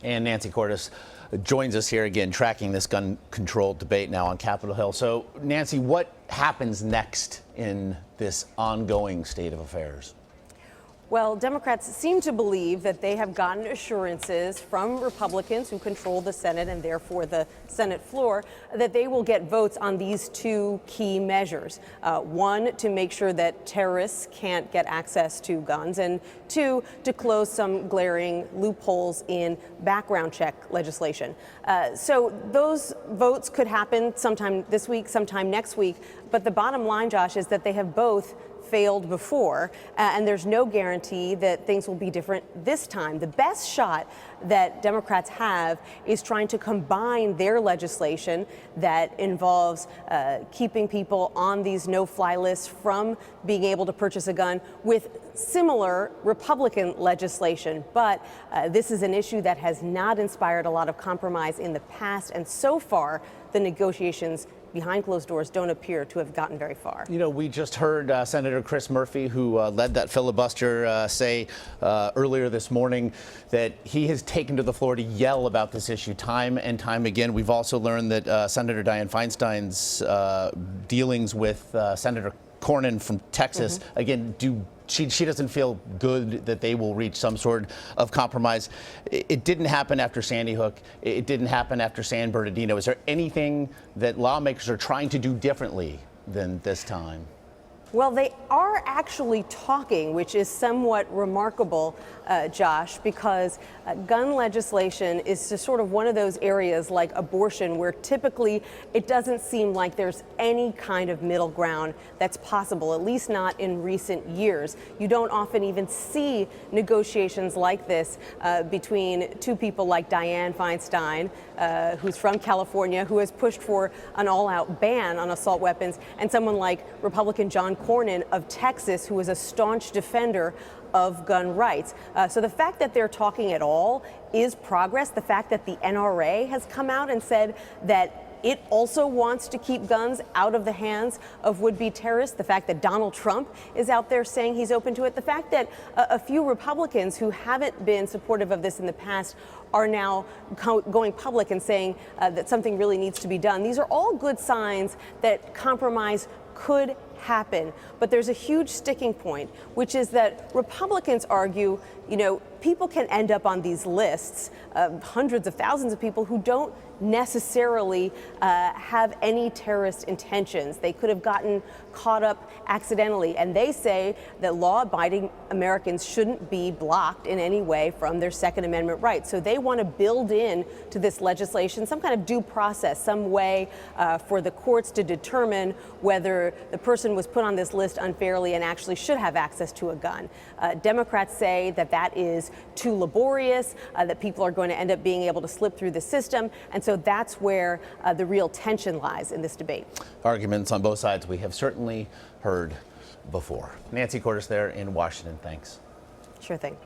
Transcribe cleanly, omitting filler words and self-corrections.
And Nancy Cordes joins us here again, tracking this gun control debate now on Capitol Hill. So, Nancy, what happens next in this ongoing state of affairs? Well, Democrats seem to believe that they have gotten assurances from Republicans who control the Senate and therefore the Senate floor that they will get votes on these two key measures. One, to make sure that terrorists can't get access to guns, and two, to close some glaring loopholes in background check legislation. So those votes could happen sometime this week, sometime next week. But the bottom line, Josh, is that they have both failed before, and there's no guarantee that things will be different this time. The best shot that Democrats have is trying to combine their legislation that involves keeping people on these no-fly lists from being able to purchase a gun with similar Republican legislation. But this is an issue that has not inspired a lot of compromise in the past, and so far the negotiations behind closed doors don't appear to have gotten very far. You know, we just heard Senator Chris Murphy, who led that filibuster, say earlier this morning that he has taken to the floor to yell about this issue time and time again. We've also learned that Senator Dianne Feinstein's dealings with Senator Cornyn from Texas, again, she doesn't feel good that they will reach some sort of compromise. It didn't happen after Sandy Hook. It didn't happen after San Bernardino. Is there anything that lawmakers are trying to do differently than this time? Well, they are actually talking, which is somewhat remarkable, Josh, because gun legislation is just sort of one of those areas like abortion where typically it doesn't seem like there's any kind of middle ground that's possible, at least not in recent years. You don't often even see negotiations like this between two people like Dianne Feinstein, who's from California, who has pushed for an all-out ban on assault weapons, and someone like Republican John Cornyn of Texas, who is a staunch defender of gun rights. So the fact that they're talking at all is progress. The fact that the NRA has come out and said that it also wants to keep guns out of the hands of would-be terrorists. The fact that Donald Trump is out there saying he's open to it. The fact that a few Republicans who haven't been supportive of this in the past are now going public and saying that something really needs to be done. These are all good signs that compromise could happen. But there's a huge sticking point, which is that Republicans argue, you know, people can end up on these lists, hundreds of thousands of people who don't necessarily have any terrorist intentions. They could have gotten caught up accidentally, and they say that law-abiding Americans shouldn't be blocked in any way from their Second Amendment rights. So they want to build in to this legislation some kind of due process, some way for the courts to determine whether the person was put on this list unfairly and actually should have access to a gun. Democrats say that that is too laborious, that people are going to end up being able to slip through the system, and so that's where the real tension lies in this debate. Arguments on both sides we have certainly heard before. Nancy Cordes there in Washington, thanks. Sure thing.